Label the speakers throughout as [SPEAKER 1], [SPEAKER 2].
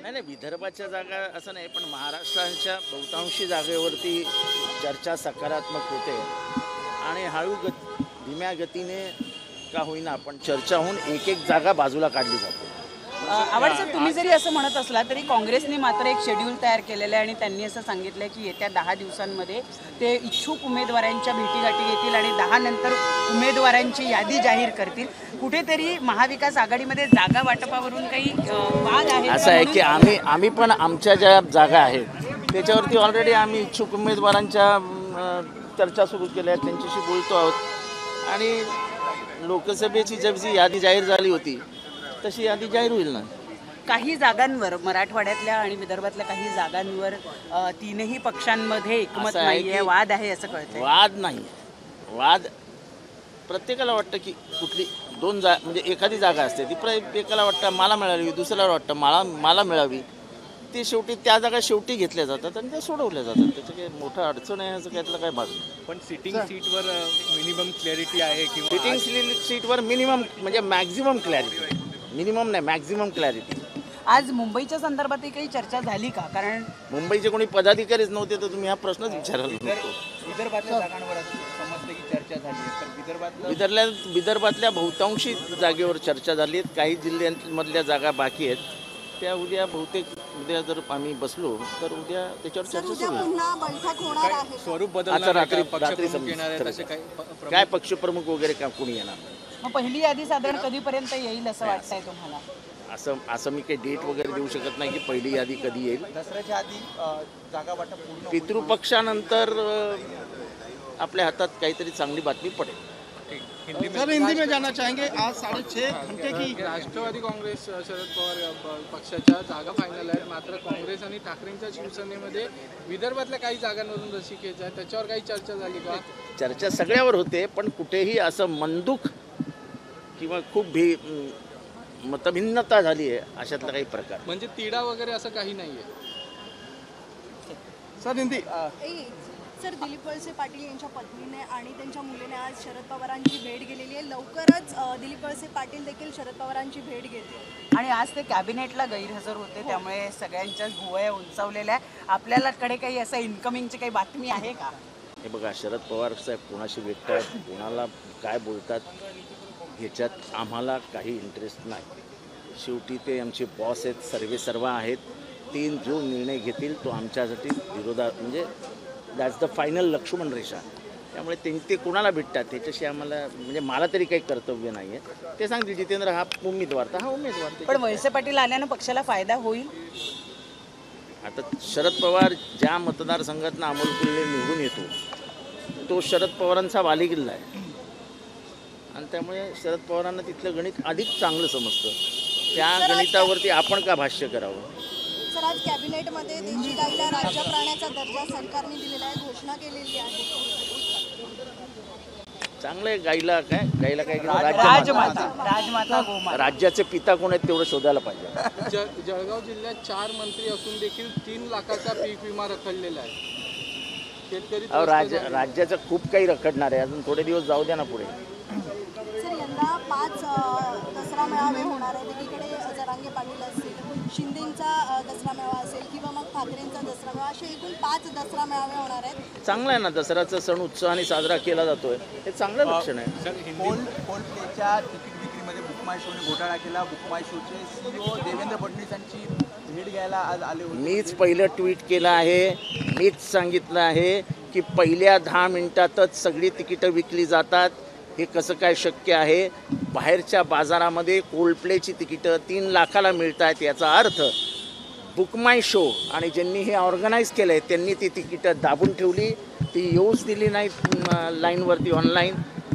[SPEAKER 1] नाही नाही, विदर्भाच्या जागा असं नाही, पण महाराष्ट्राच्या बहुतांशी जागेवरती चर्चा सकारात्मक होते आणि धीम्या गतीने का होईना पण चर्चा होऊन एक एक जागा बाजूला काढली जाते.
[SPEAKER 2] आवड सर, तुम्ही जरी असं म्हणत असला तरी काँग्रेसने मात्र एक शेड्यूल तयार केलेलं आहे आणि त्यांनी असं सांगितलं की येत्या 10 दिवसांमध्ये ते इच्छुक उमेदवारांच्या भेटीगाठी घेतील आणि 10 नंतर उमेदवारांची यादी जाहीर करतील. कुठेतरी महाविकास आघाडीमध्ये जागा वाटपावरून काही वाद आहे
[SPEAKER 1] असं आहे की आम्ही पण आमच्या ज्या जागा आहेत त्याच्यावरती ऑलरेडी आम्ही इच्छुक उमेदवारांच्या चर्चा सुरू केल्या आहेत, त्यांच्याशी बोलतो आहोत आणि लोकसभेची जी यादी जाहीर झाली होती तशी यादी जाहीर होईल ना.
[SPEAKER 2] काही जागांवर मराठवाड्यातल्या आणि विदर्भातल्या काही जागांवर तीनही पक्षांमध्ये एकमत नाहीये, वाद आहे असं कळतंय.
[SPEAKER 1] वाद नाही, वाद प्रत्येकाला वाटतं की कुठली म्हणजे एखादी जागा असते ती एकाला वाटतं मला मिळावी, दुसऱ्याला वाटतं मला मिळावी. ते शेवटी त्या जागा शेवटी घेतल्या जातात आणि त्या सोडवल्या जातात. त्याचं काही मोठं अडचण आहे असं त्यातलं काय भाग नाही.
[SPEAKER 3] पण सिटिंग सीटवर मिनिमम क्लॅरिटी आहे किंवा
[SPEAKER 1] सिटिंग सीटवर मिनिमम म्हणजे मॅक्झिमम क्लॅरिटी, मिनिमम नाही मॅक्झिमम क्लॅरिटी.
[SPEAKER 2] आज मुंबईच्या संदर्भातही काही चर्चा झाली का? कारण
[SPEAKER 1] मुंबईचे कोणी पदाधिकारीच नव्हते तर तुम्ही हा प्रश्नच विचारायला नको.
[SPEAKER 3] विदर्भातल्या जागांवर समजते की चर्चा झाली आहे, तर
[SPEAKER 1] विदर्भातल्या बहुतांशी जागेवर चर्चा झाली आहे. काही जिल्ह्यांमधल्या जागा बाकी आहेत, त्या उद्या जर आम्ही बसलो तर उद्या त्याच्यावर चर्चा सुरू होईल.
[SPEAKER 3] स्वरूप
[SPEAKER 1] आता
[SPEAKER 3] बदलणार
[SPEAKER 1] रात्री
[SPEAKER 3] येणार आहे तसे काही
[SPEAKER 1] काय पक्षप्रमुख वगैरे का कोणी येणार.
[SPEAKER 2] मग पहिली यादी साधारण कधीपर्यंत येईल असं वाटतंय तुम्हाला?
[SPEAKER 1] असं मी काही डेट वगैरे देऊ शकत नाही की पहिली यादी कधी येईल.
[SPEAKER 3] दसऱ्याच्या आधी जागा वाटप पूर्ण
[SPEAKER 1] पितृपक्षानंतर आपल्या हातात काहीतरी चांगली बातमी पडेल.
[SPEAKER 4] सर हिंदी में जाना चाहेंगे. आज 6.5 घंटे की
[SPEAKER 5] राष्ट्रवादी काँग्रेस शरद पवार पक्षाच्या जागा फायनल आहेत, मात्र काँग्रेस आणि ठाकरेंच्या शिवसेनेमध्ये विदर्भातल्या काही जागांवरून रसिकेच आहे, त्याच्यावर काही चर्चा झाली का?
[SPEAKER 1] चर्चा सगळ्यावर होते, पण कुठेही असं मंदूक किंवा खूप मतभिन्नता झाली आहे अशातला काही प्रकार
[SPEAKER 5] म्हणजे तिढा वगैरे असं काही नाहीये.
[SPEAKER 4] सर हिंदी
[SPEAKER 6] सर, दिलीप वळसे पाटील यांच्या पत्नीने आणि त्यांच्या मुलीने आज शरद पवारांची भेट घेतलेली आहे. लवकरच दिलीप वळसे पाटील देखील शरद पवारांची भेट घेतील
[SPEAKER 2] आणि आज ते कॅबिनेटला गैरहजर होते, त्यामुळे सगळ्यांच्याच भुवया उंचावलेल्या आहे. आपल्याकडे काही असं इन्कमिंगची काही बातमी आहे का?
[SPEAKER 1] हे बघा, शरद पवार साहेब कोणाशी भेटतात, कोणाला काय बोलतात ह्याच्यात आम्हाला काही इंटरेस्ट नाही. शेवटी ते आमचे बॉस आहेत, सर्व आहेत. ते जो निर्णय घेतील तो आमच्यासाठी विरोधात म्हणजे दॅट्स द फायनल लक्ष्मण रेषा. त्यामुळे ते कोणाला भेटतात त्याच्याशी आम्हाला म्हणजे मला तरी काही कर्तव्य नाही आहे. ते सांगतील जितेंद्र हा उमेदवार तर हा उमेदवार.
[SPEAKER 2] पण वळसे पाटील आल्यानं पक्षाला फायदा होईल.
[SPEAKER 1] आता शरद पवार ज्या मतदारसंघातनं अमोल कोल्हे निवडून येतो तो शरद पवारांचा बालेकिल्ला आहे आणि त्यामुळे शरद पवारांना तिथलं गणित अधिक चांगलं समजतं. त्या गणितावरती आपण का भाष्य करावं.
[SPEAKER 6] सर, आज कॅबिनेटमध्ये देशी गाईला राज्य प्राण्याचा दर्जा सरकारने दिलेला आहे, घोषणा केलेली आहे.
[SPEAKER 1] चांगलं आहे. गाईला काय
[SPEAKER 2] राजमाता गोमाता.
[SPEAKER 1] राज्याचे पिता कोण आहेत तेवढं शोधायला पाहिजे.
[SPEAKER 5] जळगाव जिल्ह्यात 4 मंत्री असून देखील 3 लाखाचा पीक विमा रखडलेला आहे. शेतकरी
[SPEAKER 1] राज्याचं खूप काही रखडणार आहे. अजून थोडे दिवस जाऊ द्या ना पुढे.
[SPEAKER 6] सर, यंदा 5 दसरा मेळावे होणार आहेत. एकीकडे जरांगे पाटील असतील, शिंदेंचा दसरा मेळावा असेल किंवा मग ठाकरेंचा दसरा मेळावा, असे एकूण 5 दसरा मेळावे होणार आहेत.
[SPEAKER 1] चांगलं आहे ना, दसऱ्याचा सण उत्साहाने साजरा केला जातोय, हे चांगलं लक्षण आहे.
[SPEAKER 4] कोल्प्लेच्या तिकीट विक्रीमध्ये बुकमाय शोने घोटाळा केला. बुकमाय शोचे CEO देवेंद्र फडणवीस यांची भेट घ्यायला आज आले होते.
[SPEAKER 1] मीच पहिलं ट्विट केलं आहे, मीच सांगितलं आहे की पहिल्या 10 मिनिटातच सगळी तिकीटं विकली जातात. हे कसं काय शक्य आहे. बाहेरच्या बाजारामध्ये कोल्डप्लेची तिकीटं 3 लाखाला मिळत आहेत. याचा अर्थ बुकमाय शो आणि ज्यांनी हे ऑर्गनाईज केलं आहे त्यांनी ती तिकीटं दाबून ठेवली, ती येऊच दिली नाहीत लाईनवरती ऑनलाईन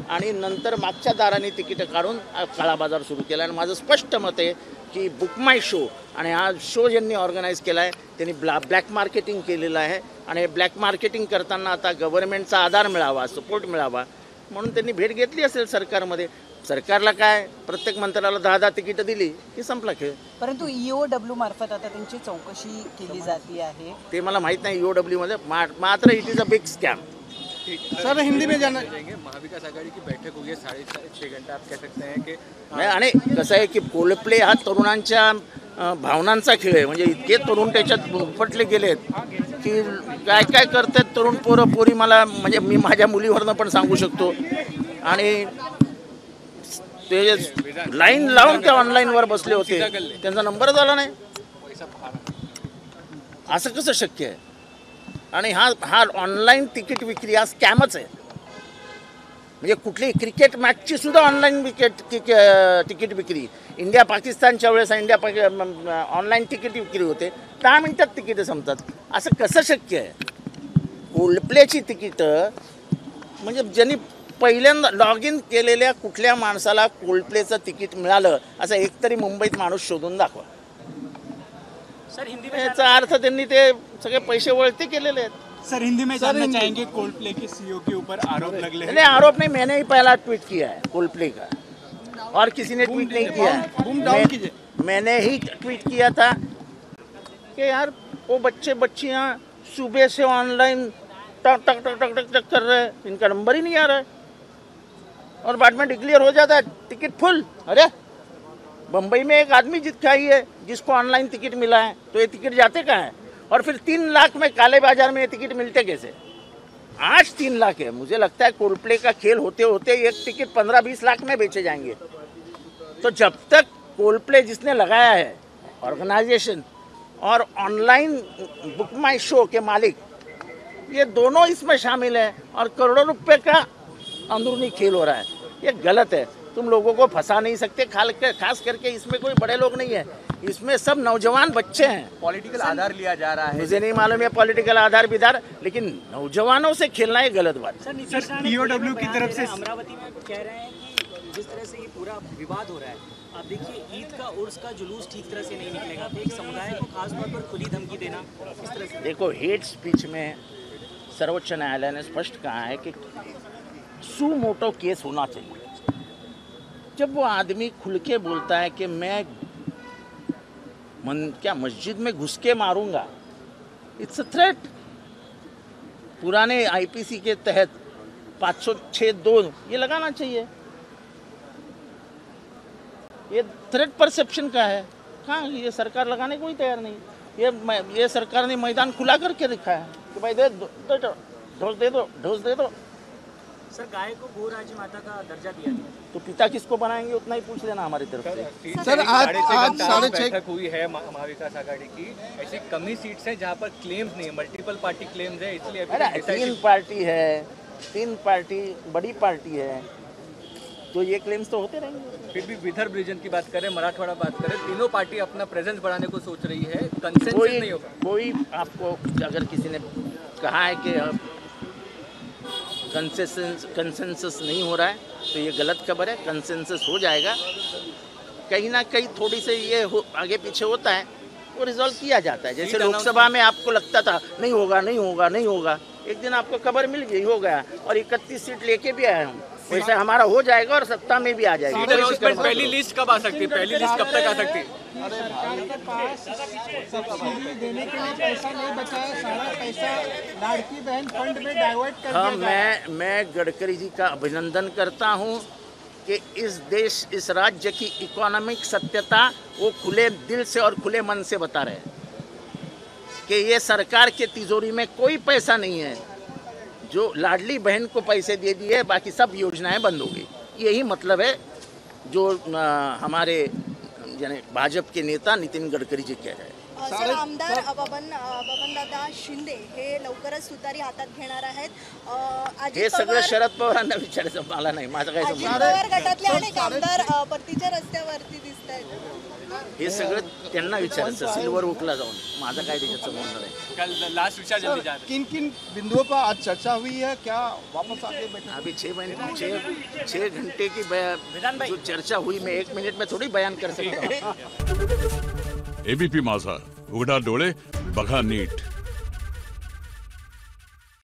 [SPEAKER 1] आणि नंतर मागच्या दाराने तिकीटं काढून काळा बाजार सुरू केला. आणि माझं स्पष्ट मत आहे की बुकमाय शो आणि हा शो ज्यांनी ऑर्गनाईज केला आहे त्यांनी ब्लॅक मार्केटिंग केलेलं आहे आणि ब्लॅक मार्केटिंग करताना आता गव्हर्नमेंटचा आधार मिळावा, सपोर्ट मिळावा म्हणून त्यांनी भेट घेतली असेल सरकारमध्ये. सरकारला काय, प्रत्येक मंत्र्याला 10 तिकीटं दिली की संपला खेळ.
[SPEAKER 2] परंतु EOW मार्फत आता त्यांची चौकशी केली जाती आहे.
[SPEAKER 1] ते मला माहीत नाही EOW मध्ये, मात्र it is a big scam.
[SPEAKER 4] Sir Hindi में जाना
[SPEAKER 5] महाविकास आघाड़ी की बैठक हुई है 6.5 घंटा. आप कह सकते हैं की
[SPEAKER 1] आणि कसं आहे की कोल्प्ले हा तरुणांच्या भावनांचा खेळ आहे. म्हणजे इतके तरुण त्याच्यात उपटले गेलेत की काय काय करतात तरुण पोरं पोरी, मला म्हणजे मी माझ्या मुलीवरनं पण सांगू शकतो. आणि ते लाईन लावून त्या ऑनलाईनवर बसले होते, त्यांचा नंबरच आला नाही. असं कसं शक्य आहे? आणि हा ऑनलाईन तिकीट विक्री हा स्कॅमच आहे. म्हणजे कुठली क्रिकेट मॅचची सुद्धा ऑनलाईन तिकीट विक्री. इंडिया पाकिस्तानच्या वेळेस ऑनलाईन तिकीट विक्री होते, 10 मिनिटात तिकीटं संपतात. असं कसं शक्य आहे? कोल्डप्लेची तिकीटं म्हणजे ज्यांनी पहिल्यांदा लॉग इन केलेल्या कुठल्या माणसाला कोल्डप्लेचं तिकीट मिळालं असं एकतरी मुंबईत माणूस शोधून दाखवा.
[SPEAKER 2] सर हिंदी
[SPEAKER 1] याचा अर्थ त्यांनी ते सगळे पैसे वळते केलेले आहेत.
[SPEAKER 4] सर हिंदी में जानना चाहेंगे कोल्डप्ले के सीईओ के ऊपर आरोप लगे हैं।
[SPEAKER 1] नहीं, आरोप नहीं, मैंने ही पहला ट्वीट किया है कोल्डप्ले का, और किसी ने ट्वीट नहीं किया है. मैंने ही ट्वीट किया था कि यार वो बच्चे बच्चियाँ सुबह से ऑनलाइन टक टक टक टक टक टक कर रहे हैं, इनका नंबर ही नहीं आ रहा है और बाद में डिक्लेयर हो जाता है टिकट फुल. अरे बम्बई में एक आदमी जिसका ही है जिसको ऑनलाइन टिकट मिला है, तो ये टिकट जाते कहाँ हैं? और फिर 3 लाख में काले बाजार में ये टिकट मिलते कैसे? आज 3 लाख है. मुझे लगता है कोल्डप्ले का खेल होते होते एक टिकट 15-20 लाख में बेचे जाएंगे. तो जब तक कोल्डप्ले जिसने लगाया है ऑर्गेनाइजेशन और ऑनलाइन बुक माई शो के मालिक, ये दोनों इसमें शामिल हैं और करोड़ों रुपए का अंदरूनी खेल हो रहा है. ये गलत है. तुम लोगों को फंसा नहीं सकते. खास करके इसमें कोई बड़े लोग नहीं है, इसमें सब नौजवान बच्चे हैं.
[SPEAKER 4] पॉलिटिकल आधार लिया जा रहा है।
[SPEAKER 1] मुझे नहीं मालूम है पॉलिटिकल आधार विधार, लेकिन नौजवानों से खेलना ये गलत बात.
[SPEAKER 4] सर पीओडब्ल्यू की तरफ से
[SPEAKER 7] अमरावती में कह रहे हैं कि जिस तरह से ये पूरा विवाद हो रहा है, आप देखिए ईद का उर्स का जुलूस ठीक तरह से नहीं निकलेगा, तो एक समुदाय को खास तौर पर खुली धमकी देना इस तरह से.
[SPEAKER 1] देखो, हेट स्पीच में सर्वोच्च न्यायालय ने स्पष्ट कहा है कि सुमोटो केस होना चाहिए. जब वो आदमी खुल के बोलता है कि मैं मस्जिद में घुस के मारूंगा, इट्स अ थ्रेट. पुराने आईपीसी के तहत 506(2) ये लगाना चाहिए. ये थ्रेट परसेप्शन का है. कहाँ ये सरकार लगाने को ही तैयार नहीं. ये सरकार ने मैदान खुला करके रखा है कि भाई ढोस दे दो.
[SPEAKER 7] सर गाय को गो राज्य माता का दर्जा दिया गया,
[SPEAKER 1] तो पिता किसको बनाएंगे उतना ही पूछ लेना हमारी तरफ से.
[SPEAKER 3] सर आज 6:30 बैठक हुई है महाविकास आघाड़ी की. ऐसी कमी सीट्स हैं जहां पर क्लेम्स नहीं है, मल्टीपल पार्टी क्लेम्स है, इसलिए
[SPEAKER 1] अरे 3 पार्टी है, 3 पार्टी बड़ी पार्टी है, तो ये क्लेम्स तो होते रहेंगे.
[SPEAKER 3] फिर भी विदर्भ रीजन की बात करें, मराठवाड़ा बात करें, तीनों पार्टी अपना प्रेजेंस बढ़ाने को सोच रही है. कंसेंसस नहीं होगा.
[SPEAKER 1] कोई आपको अगर किसी ने कहा है कि कंसेंसस नहीं हो रहा है तो ये गलत खबर है. कंसेंसस हो जाएगा. कहीं ना कहीं थोड़ी से ये आगे पीछे होता है, वो रिजॉल्व किया जाता है. जैसे लोकसभा में आपको लगता था नहीं होगा, एक दिन आपको खबर मिल गई, हो गया, और 31 सीट लेके भी आए हम. वैसे हमारा हो जाएगा और सत्ता में भी आ जाएगी.
[SPEAKER 3] पहली लिस्ट कब आ सकती है? पहली लिस्ट कब तक आ सकती है?
[SPEAKER 5] सरकार के पास सब्सिडी देने के लिए पैसा नहीं बचा है, सारा पैसा लाड़की बहन फंड में डाइवर्ट कर
[SPEAKER 1] हाँ,
[SPEAKER 5] दिया जा रहा है.
[SPEAKER 1] मैं गडकरी जी का अभिनंदन करता हूँ कि इस राज्य की इकोनॉमिक सत्यता वो खुले दिल से और खुले मन से बता रहे हैं कि ये सरकार के तिजोरी में कोई पैसा नहीं है. जो लाडली बहन को पैसे दे दिए, बाकी सब योजनाएं बंद हो गई. यही मतलब है जो हमारे यानी भाजप के नेता नितीन गडकरी जी कह रहे हैं.
[SPEAKER 6] सर आमदार बबनदादा शिंदे हे लवकरच तुतारी हातात घेणार आहेत.
[SPEAKER 1] हे सगळं शरद पवारांना विचारायचं, मला नाही. माझं काय
[SPEAKER 6] अजित
[SPEAKER 1] संबंध.
[SPEAKER 6] पवार गटातले अनेक आमदार परतीच्या रस्त्यावरती दिसत आहेत.
[SPEAKER 1] हे सगळं त्यांना विचारायचं सिल्वर ओकला जाऊन. माझं काय त्याच्यात संबंध नाही.
[SPEAKER 3] कल लास्ट विचार जल्दी जा रहे
[SPEAKER 4] किन किन बिंदुओं पर आज चर्चा हुई है, क्या वापस आगे बैठे?
[SPEAKER 1] अभी 6 घंटे की जो चर्चा हुई, मैं 1 मिनट में थोड़ी बयान कर सकता हूँ.
[SPEAKER 8] एबीपी माझा, उघडा डोळे बघा नीट.